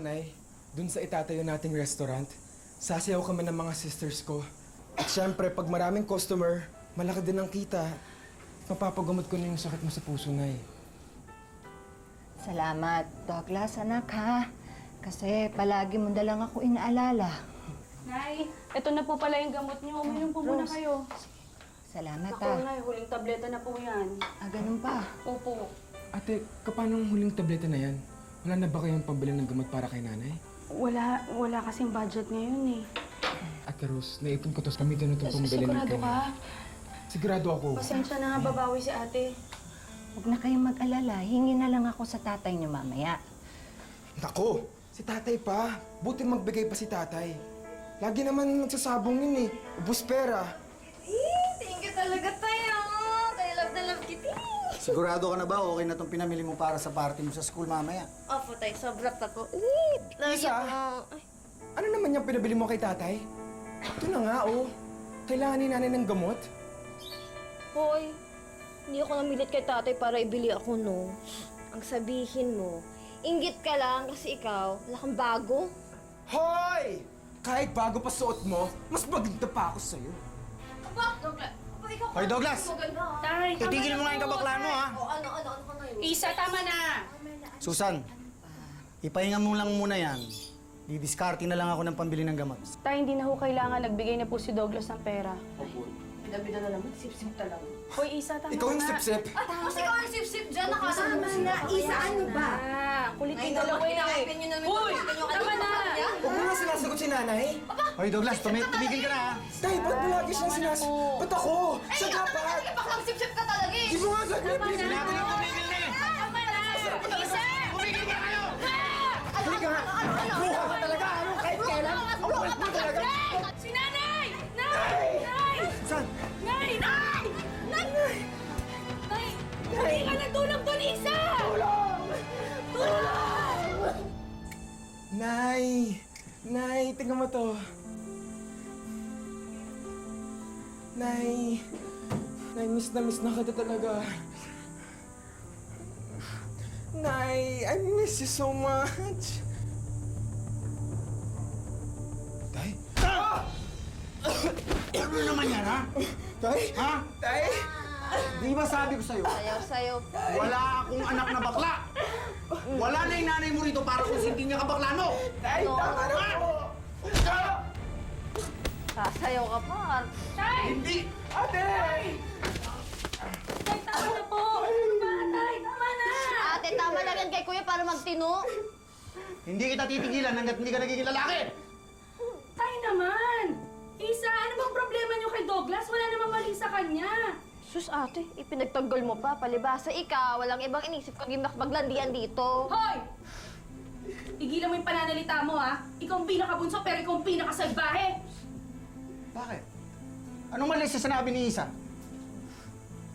Nay, dun sa itatayo nating restaurant, sasayaw kami ng mga sisters ko. At syempre, pag maraming customer, malaki din ang kita. Mapapagamot ko na yung sakit mo sa puso, Nay. Salamat, Douglas, anak, ha? Kasi palagi mo na lang ako inaalala. Nay, ito na po pala yung gamot niyo. Uminom po muna Rose. kayo. Salamat, Ako, ha? Nay, huling tableta na po yan. Ganun pa. Opo. Ate, kapano ang huling tableta na yan? Wala na ba kayong pambili ng gamot para kay nanay? Wala kasing budget ngayon eh. Ate Rose, naipon ko to. Gamitin na itong pambili ng Sigurado ka? Sigurado ako. Pasensya na nga, babawi si ate. Huwag na kayong mag-alala. Hingi na lang ako sa tatay niyo mamaya. Nako, si tatay pa. Buti magbigay pa si tatay. Lagi naman nagsasabong yun eh. Ubus pera. Thank you talaga tayo. Kaya love na love kita. Sigurado ka na ba okay na itong pinamili mo para sa party mo sa school mamaya? Opo tayo, sobra pa po. Love Isa? Ay, Ano naman yung pinabili mo kay tatay? Ito na nga, oh. Kailangan ni nanay ng gamot. Hoy, hindi ako namilit kay tatay para ibili ako, no. Ang sabihin mo, inggit ka lang kasi ikaw, wala kang bago. Hoy! Kahit bago pa suot mo, mas maganda pa ako sa'yo. Aba, Douglas. Aba, ikaw Hoy, Douglas! maganda. Tay, Titigil mo nga yung kabaklaan mo, ha? O, ano ka ngayon? Isa, tama na! Susan, ipahinga mo lang muna yan. Didiskarte na lang ako ng pambili ng gamot. Tay, hindi na ho kailangan. Nagbigay na po si Douglas ng pera. Bida-bida na naman, sip-sip talaga. Hoy, Isa, tama Ikaw yung na. sip-sip. Kasi ikaw ang sip-sip dyan, nakasama na. Isa, ano ba? Kulit Ay, yung dalawa naman, eh. pinakipin nyo namin. Hoy, tama na! Huwag mo nga sinasagot si nanay. Hoy, Douglas, tumigil ka na, ha? Tay, ba't mo lagi siyang sinasagot? Ba't ako? Ay, Siya ikaw dapat. talaga, baklang sip-sip ka talaga eh. Di mo nga sagot. Sinabi na tumigil na, eh! Tama na! Isa! Tumigil ka kayo! Halika nga. Buha ka talaga. Ano kahit kailan? Ang kulit mo talaga. Si nanay! Nay! Nay! Susan! Nay! Nay! Nay! Nay! Hindi ka natulog doon, Isa! Nay! Nay, tingnan mo to. Nay! Nay, miss na kita talaga. Nay, I miss you so much. Tay? Ano naman yan, ha? Tay? Ha? Tay? Di ba sabi ko sa'yo, Sayaw. wala akong anak na bakla! Wala na yung nanay mo rito para kusintin niya kabaklaan mo! Tay, tama na po! Sasayaw ka pa. Hindi! Ate! Tay, tama na po! Ano ba, Tay? Tama na! Ate, tama na yan kay kuya para magtino. Hindi kita titigilan hanggat hindi ka nagiging lalaki! Tay naman! Isa, ano bang problema niyo kay Douglas? Wala namang mali sa kanya. Sus ate, ipinagtanggol mo pa. Palibasa ikaw, walang ibang inisip kang maglandian dito. Hoy! Tigilan mo yung pananalita mo, ha? Ikaw ang pinakabunso, pero ikaw ang pinakasalbahe! Bakit? Anong mali sa sinabi ni Isa?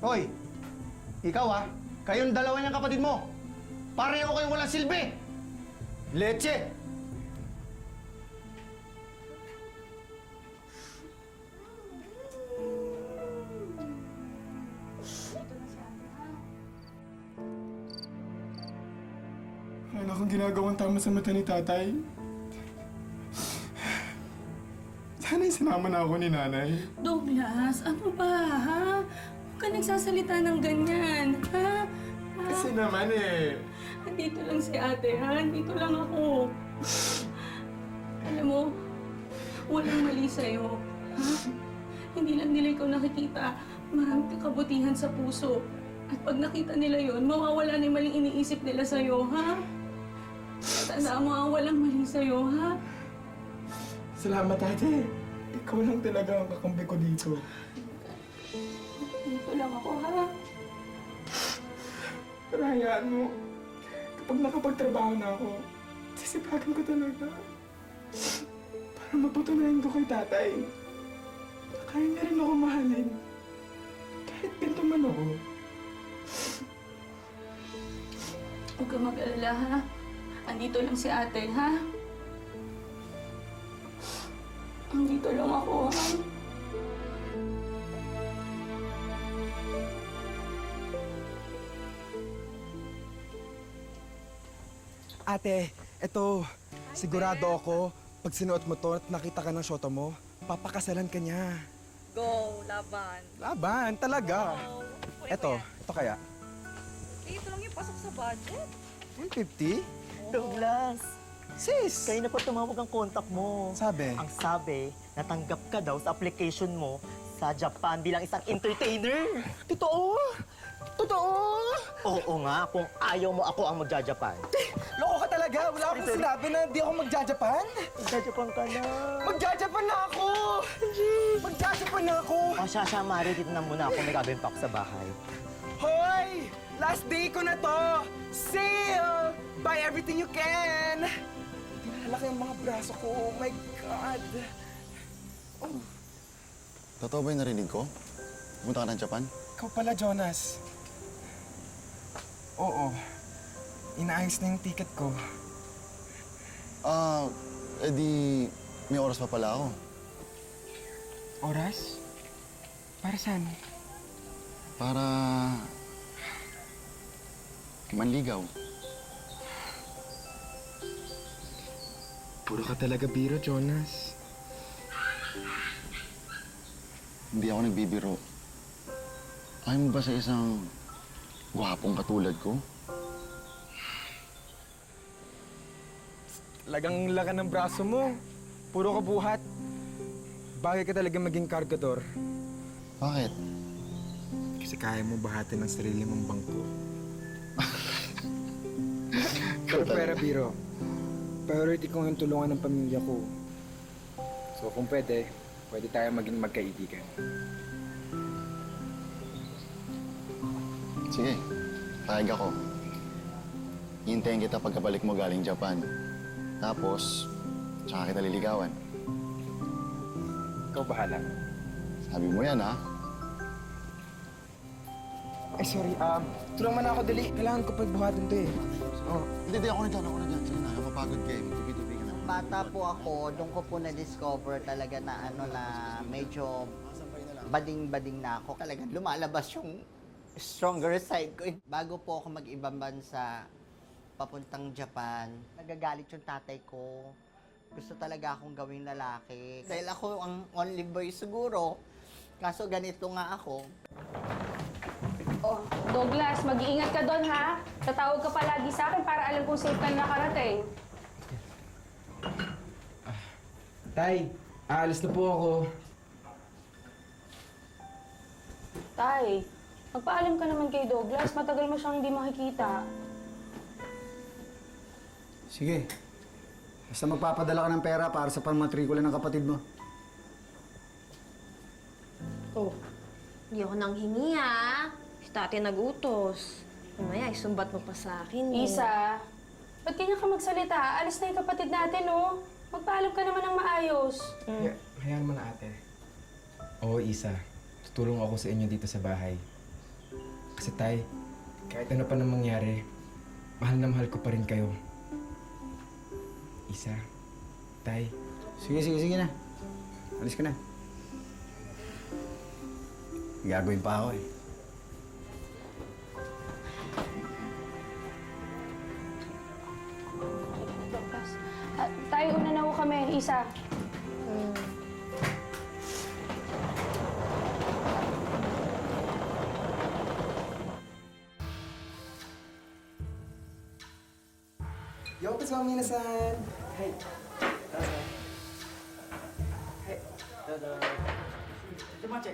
Hoy, ikaw kayong dalawa niyang kapatid mo. Pareho kayong walang silbi. Leche! Wala akong ginagawang tama sa mata ni tatay. Sana'y sinama na ako ni nanay. Douglas, ano ba, ha? Huwag ka nagsasalita ng ganyan, ha? Kasi naman eh. Andito lang si ate, ha? Andito lang ako. Alam mo, walang mali sa'yo, ha? Hindi lang nila ikaw nakikita. Marami kang kabutihan sa puso. At pag nakita nila yon, mawawala na yung maling iniisip nila sa'yo, ha? Tandaan mo, walang mali sa'yo, ha? Salamat, ate. Ikaw lang talaga ang kakampi ko dito. Dito lang ako, ha? Pero hayaan mo, kapag nakapagtrabaho na ako, sisipagan ko talaga. Para mapatunayan ko kay tatay. na Kaya niya rin ako mahalin. Kahit ganito man ako. Huwag kang mag-alala, ha? Andito lang si ate, ha? Andito lang ako, ha? Ate, eto, Sigurado ako, pag sinuot mo to at nakita ka ng shota mo, papakasalan ka niya. Go, laban. Laban, talaga. Go. Ito kaya. Eh, ito lang yung pasok sa budget. 150? Douglas, Sis! kayo na po tumawag ang contact mo. Sabi? Ang sabi, natanggap ka daw sa application mo sa Japan bilang isang entertainer. Totoo? Totoo? Oo nga, kung ayaw mo ako ang magja-Japan. Loko ka talaga. Wala akong sinabi na di ako magja-Japan. Magja-Japan ka na. Magja-Japan na ako! Magja-Japan na ako! O siya, Mari, dito na muna ako. May gagawin pa ako sa bahay. Hoy! Last day ko na to! Sale! Buy everything you can! Hindi na lalaki ang mga braso ko. Oh my God! Totoo ba yung narinig ko? Pumunta ka ng Japan? Ikaw pala, Jonas. Oo. Inaayos na yung ticket ko. Edi may oras pa pala ako. Oras? Para saan? Para manligaw. Puro ka talaga biro, Jonas. Hindi ako nagbibiro. Ayaw mo ba sa isang gwapong katulad ko? Talagang laka ng braso mo. Puro ka buhat. Bagay ka talaga maging kargador. Bakit? Kasi kaya mo bahatin ang sarili mong bangko. Pero pera, biro. Priority ko yung tulungan ng pamilya ko. So kung pwede tayo maging magkaibigan. Sige, payag ako. Hintayin kita pagkabalik mo galing Japan. Tapos, tsaka kita liligawan. Ikaw bahala. Sabi mo yan, ha? Ay, sorry. Tulungan mo na ako, dali. Kailangan ko pagbuhatin to eh. Oh. Hindi, ako na dyan. Sige na, mapagod ka eh. Magtubi-tubi ka na. Bata po ako, doon ko po na-discover talaga na na medyo bading-bading na ako. Talagang lumalabas yung stronger side ko. Bago po ako mag-ibang bansa, papuntang Japan, nagagalit yung tatay ko. Gusto talaga akong gawing lalaki. Dahil ako ang only boy siguro. Kaso ganito nga ako. Oh, Douglas, mag-iingat ka doon, ha? Tatawag ka palagi sa akin para alam kung safe ka na nakarating. Tay, aalis na po ako. Tay, magpaalam ka naman kay Douglas. Matagal mo siyang hindi makikita. Sige. Basta magpapadala ka ng pera para sa pamatrikula ng kapatid mo. Oh, hindi ako nang hingi, ha? Si tate nag-utos. Mamaya, isumbat mo pa sa akin, eh. Isa, ba't ganyan ka magsalita? Alis na yung kapatid natin, oh. Magpaalam ka naman ng maayos. Hayaan mo na, ate. Oo, Isa. Tutulong ako sa inyo dito sa bahay. Kasi, Tay, kahit ano pa nang mangyari, mahal na mahal ko pa rin kayo. Isa, Tay. Sige na. Alis ka na. May gagawin pa ako eh. Douglas, tayo una na ho kami, Isa. Yo, kasama minasan. Hey. Hey. Tumache.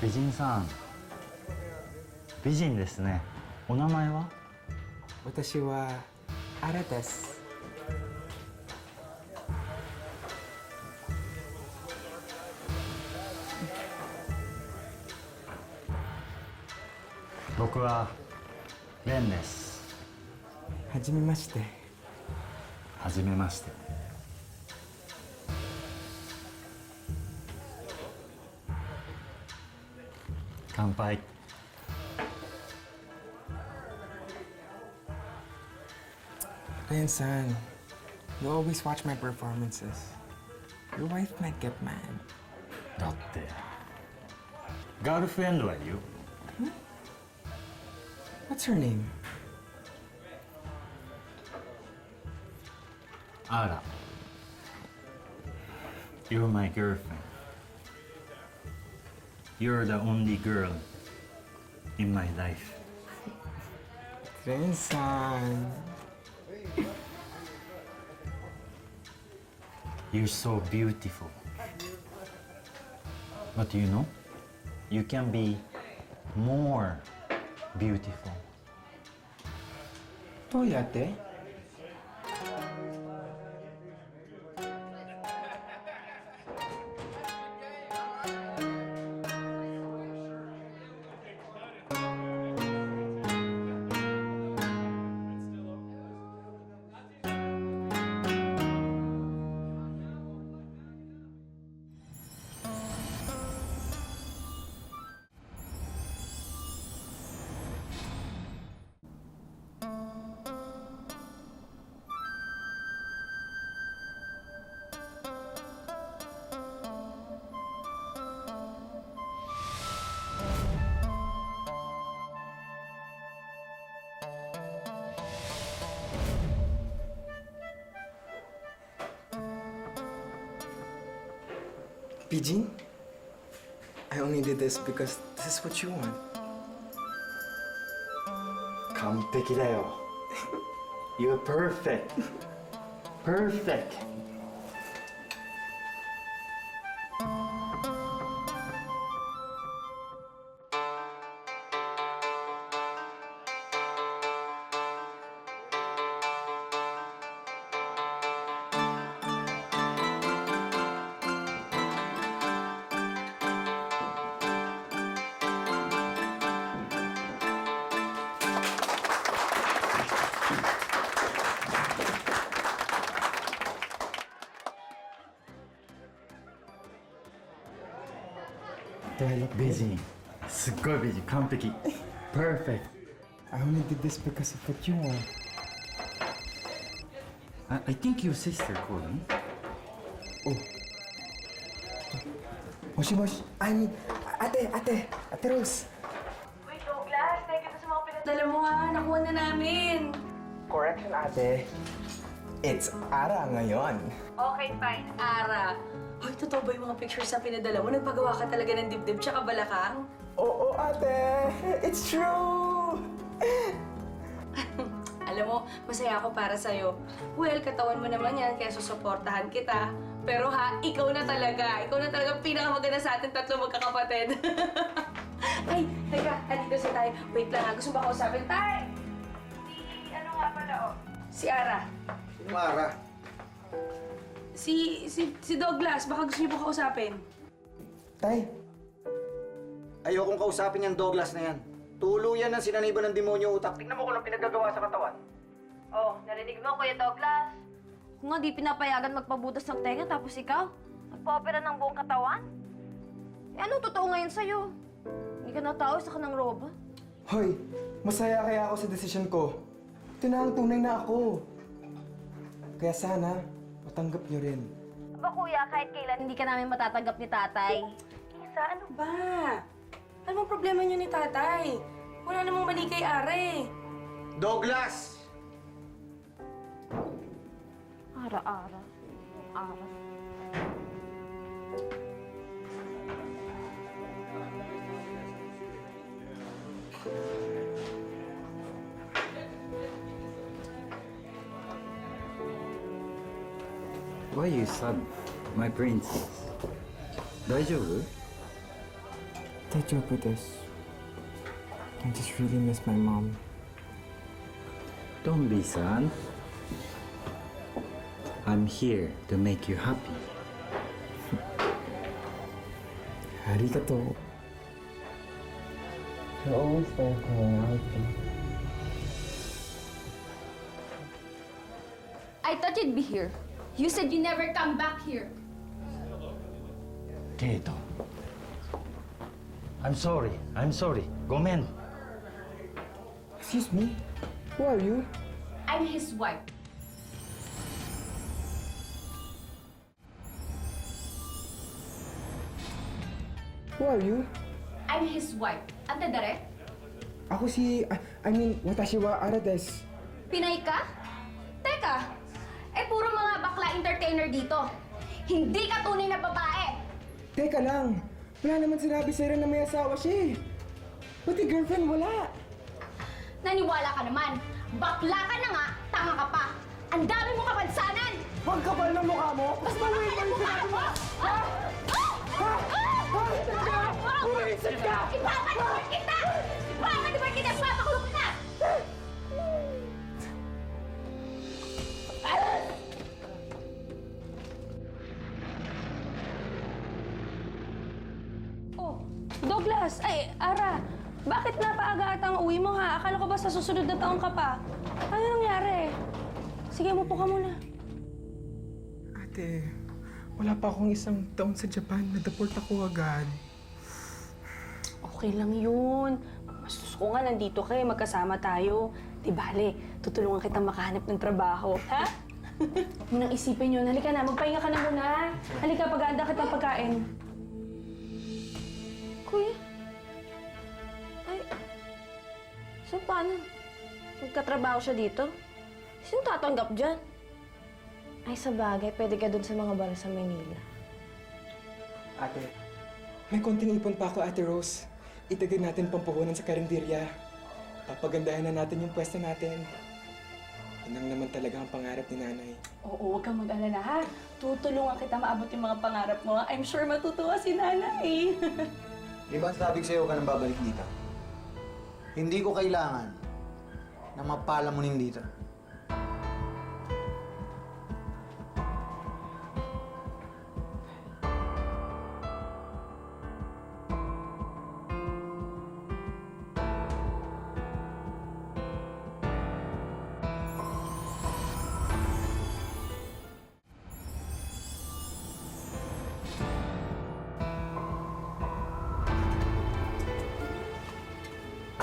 美人さん美人ですねお名前は私はアラです僕はレンですはじめましてはじめまして乾杯 Ren-san, you always watch my performances. Your wife might get mad. だってガールフレンドはいるよ。 What's her name? Ara. You're my girlfriend. You're the only girl in my life. Ren-san. You're so beautiful. But you know, you can be more beautiful. どうやって? Bijin, I only did this because this is what you want. 完璧だよ。You're perfect. Perfect. Do I look good? 美人。すっごい美人。完璧。Perfect. I only did this because of what you want. I think your sister called me. Moshi Moshi, I mean, Ate Rose. Wait, Douglas, thank you sa mga pinadala mo ha. Nakuha na namin. Correction, Ate. It's Ara ngayon. Okay, fine. Ara. Hoy, totoo ba yung mga pictures na pinadala mo? Nagpagawa ka talaga ng dibdib tsaka balakang? Oo, Ate. It's true. Alam mo, masaya ako para sa'yo. Well, katawan mo naman yan, kaya susuportahan kita. Pero ha, ikaw na talaga. Ikaw na talaga pinakamaganda sa atin tatlo magkakapatid. Ay, teka, andito si Tay. Wait lang ha, gusto mo ba kausapin? Tay! Ano nga pala, oh? Si Ara. Sino Ara? Si Douglas, baka gusto niyo po kausapin. Tay, Ayokong kausapin yung Douglas na yan. Tuluyan ng sinaniban ng demonyo utak. Tingnan mo kung anong pinagagawa sa katawan. Oh, narinig mo, Kuya Douglas? Kung nga di pinapayagan magpabutas ng tenga tapos ikaw, nagpa-opera ng buong katawan? Eh, anong totoo ngayon sa'yo? Hindi ka natao sa kanang roba? hoy, masaya kaya ako sa desisyon ko. Ito na ang tunay na ako. Kaya sana, matanggap niyo rin. Aba, Kuya, kahit kailan hindi ka namin matatanggap ni Tatay. Isa, ano ba? Ano bang problema niyo ni Tatay? Wala namang mali kay Are. Douglas! Ara-ara. Ara. Why you sad, my princess? 大丈夫? Tay joke with this. I just really miss my mom. Don't be sad. I'm here to make you happy. Arigato. You're always there to hang out with me. I thought you'd be here. You said you never come back here. Kato. I'm sorry. ごめん. Excuse me? Who are you? I'm his wife. Who are you? I'm his wife. Ante dare? Ako si... Watashi wa Ara desu. Pinay ka? Teka, puro mga bakla entertainer dito. Hindi ka tunay na babae. Teka lang. Wala naman sinabi sa'yo na may asawa siya eh. Pati girlfriend wala. Naniwala ka naman. Bakla ka na nga, tanga ka pa. Ang dami mo kapansanan! Ang kapal ng mukha mo! Mas malaki ang mukha mo! Bumisit ka! Ipapadiport kita! Ipapadiport kita! Papakulong kita! Oh, Douglas! Ay, Ara! Bakit napaaga ata ang uwi mo ha? Akala ko ba sa susunod na taon ka pa? Ano nangyari? Sige, umupo ka muna. Ate, wala pa akong isang taon sa Japan. Na-deport ako agad. Okay lang yun. Mas gusto ko nga nandito kayo, magkasama tayo. Di bale, tutulungan kitang makahanap ng trabaho, ha? Huwag mo nang isipin yun. Halika na, magpahinga ka na muna. Halika, pag-aanda kitang pagkain. Kuya? Ay, so paano? Magkatrabaho siya dito? Sino tatanggap dyan? Ay, sa bagay, pwede ka dun sa mga bar sa Manila. Ate, may konting ipon pa ako, Ate Rose. Itagin natin pampuhunan sa karinderya. Papagandahan na natin yung pwesto natin. Yun ang naman talaga ang pangarap ni Nanay. Oo, huwag kang mag-alala, ha? Tutulungan kita maabot yung mga pangarap mo. I'm sure matutuwa si Nanay. Di ba sabi ko sa'yo ka nang babalik dito? Hindi ko kailangan na mapalamunin dito.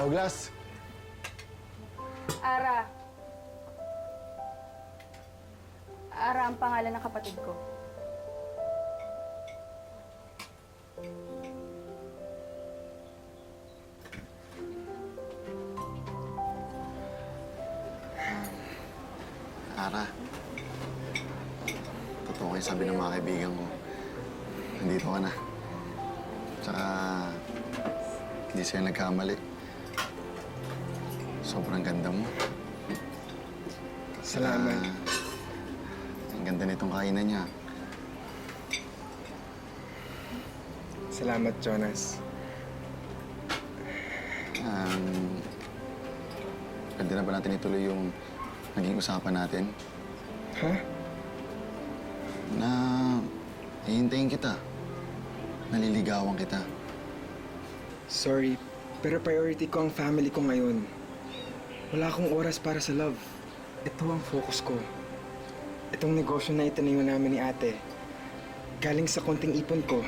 Douglas! Ara. Ara ang pangalan ng kapatid ko. Ara, totoo kayo sabi ng mga kaibigan ko. Nandito ka na. Tsaka, hindi sa'yo nagkamali. Sobrang ganda mo. Salamat. Ang ganda nitong kainan niya. Salamat, Jonas. Pwede na ba natin ituloy yung naging usapan natin? Ha? Na hihintayin kita. Naliligawan kita. Sorry, pero priority ko ang family ko ngayon. Wala akong oras para sa love. Ito ang focus ko. Itong negosyo na itinayo namin ni ate. Galing sa konting ipon ko.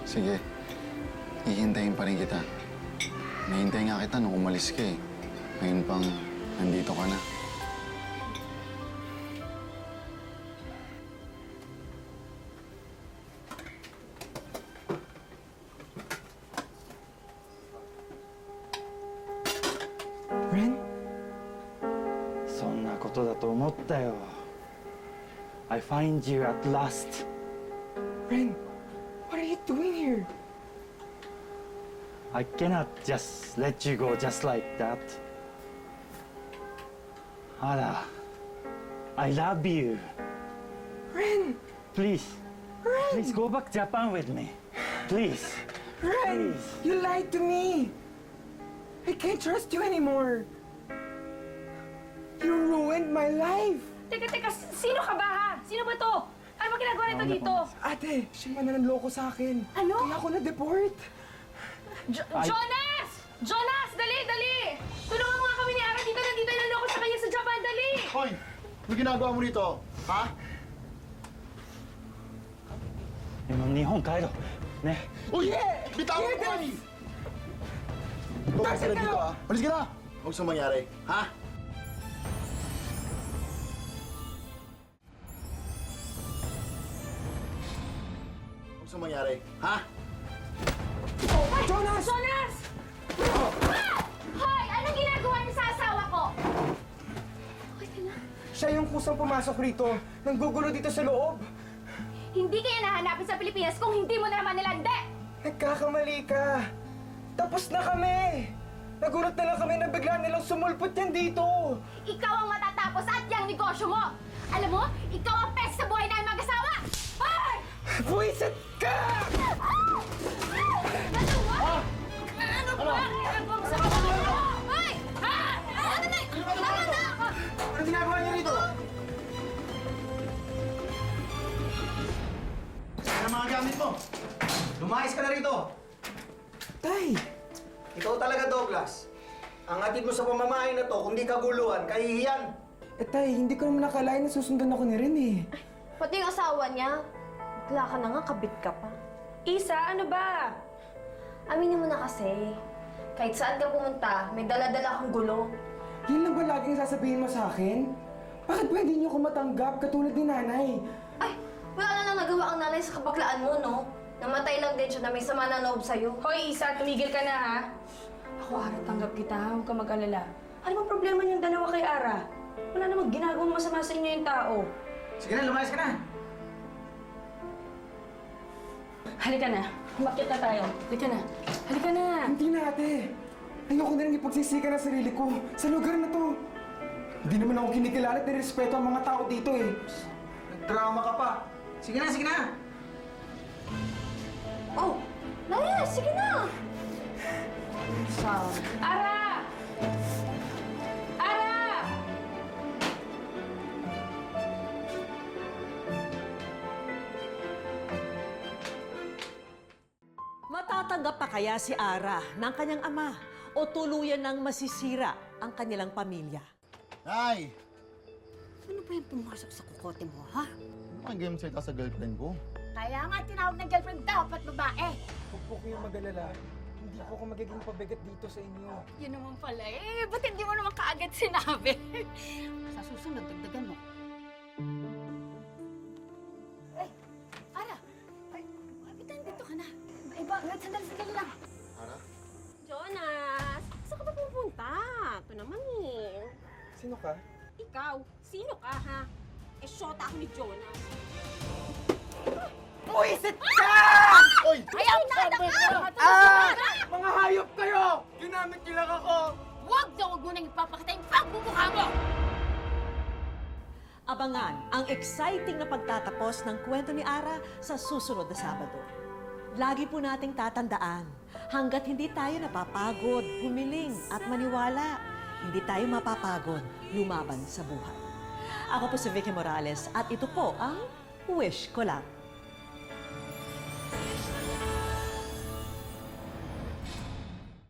Sige, hihintayin pa rin kita. Nahintay nga kita nung umalis ka eh. Ngayon pang nandito ka na. Ren? そんなことだと思ったよ。I find you at last. Ren, what are you doing here? I cannot just let you go just like that. Ara, I love you. Ren! Please, please go back Japan with me. Please. Ren! Please. You lied to me! I can't trust you anymore! You ruined my life! Teka, sino ka ba ha? Sino ba to? Ano ba ginagawa nito dito? Ate, siya man nanloko sa akin. Ano? Kaya ako na-deport. Jonas! Jonas! Dali! Tulungan mo nga kami ni Ara dito. Nandito yung naloko sa kanya sa Japan. Dali! Hoy! Ano ginagawa mo rito? Ha? でも日本帰ろう。ね。 Uy! Bitawan mo ka! Huwag ka na dito ah. Malis ka na! Huwag saan mangyari. Ha? mangyari? Ha? Jonas! Jonas! Hoy! Anong ginagawa niyo sa asawa ko? Okay ka na? Siya yung kusang pumasok rito. Nanggugulo dito sa loob. Hindi kaya nahanapin sa Pilipinas kung hindi mo na naman nilande! Nagkakamali ka. Tapos na kami. Nagulat na lang kami na bigla nilang sumulpot yan dito. Ikaw ang matatapos at yung negosyo mo! Alam mo, ikaw ang pest sa buhay namin mag-asawa! Hoy! Buwisit ka! Ano ba? Ano ba? Ano ba? Sa kapatid mo? Hoy! Ha? Ano na? Tama na! Ano ginagawa niyo rito? Saan ang mga gamit mo? Lumayas ka na rito! Tay! Ikaw talaga, Douglas. Ang atid mo sa pamamahay na to, kung di kaguluhan, kahihiyan. Eh tay, hindi ko naman nakalain na susundan ako ni Ren eh. Pati yung asawa niya. Bigla ka na nga, kabit ka pa. Isa, ano ba? Aminin mo na kasi. Kahit saan ka pumunta, may dala-dala kang gulo. Yan lang ba laging sasabihin mo sa akin? Bakit pwede niyo ako matanggap katulad ni nanay? Ay, wala na nang nagawa ang nanay sa kabaklaan mo, no? Namatay lang din siya na may sama na loob sa'yo. Hoy, Isa, tumigil ka na, ha? Ako, Ara, tanggap kita, ha? Huwag ka mag-alala. Ano bang problema niyong dalawa kay Ara? Wala namang ginagawang masama sa inyo yung tao. Sige na, lumayas ka na! Halika na. Umakyat na tayo. Halika na. Halika na. Hindi na ate. Ayoko na rin ipagsisikan ang sarili ko sa lugar na to. Hindi naman ako kinikilala at nirespeto ang mga tao dito eh. Nagdrama ka pa. Sige na, sige na! Oh, Naya, sige na! Ara! Ara! Matatanggap pa kaya si Ara ng kanyang ama o tuluyan ng masisira ang kanilang pamilya? Nay! Ano ba yung pumasok sa kukote mo, ha? Ano ang game salita sa girlfriend ko? Kaya nga tinawag ng girlfriend dapat babae. Huwag po kayong mag-alala. Hindi po ako magiging pabigat dito sa inyo. Yun naman pala eh. Ba't hindi mo naman kaagad sinabi? Sa susunod, dagdagan mo. Ay, Ara! Ay, kapitan, dito ka na. Ay, bakit? Sandali lang. Ara? Jonas! Saan ka ba pupunta? Ito naman eh. Sino ka? Ikaw, sino ka ha? Eh, shota ako ni Jonas. Buwisit ka! Oy! Ayaw na! Mga hayop kayo! Ginamit niyo lang ako! Huwag mo nang ipapakita yung pagmumukha mo! Abangan ang exciting na pagtatapos ng kwento ni Ara sa susunod na Sabado. Lagi po nating tatandaan, hanggat hindi tayo napapagod, humiling at maniwala, hindi tayo mapapagod lumaban sa buhay. Ako po si Vicky Morales at ito po ang Wish Ko Lang.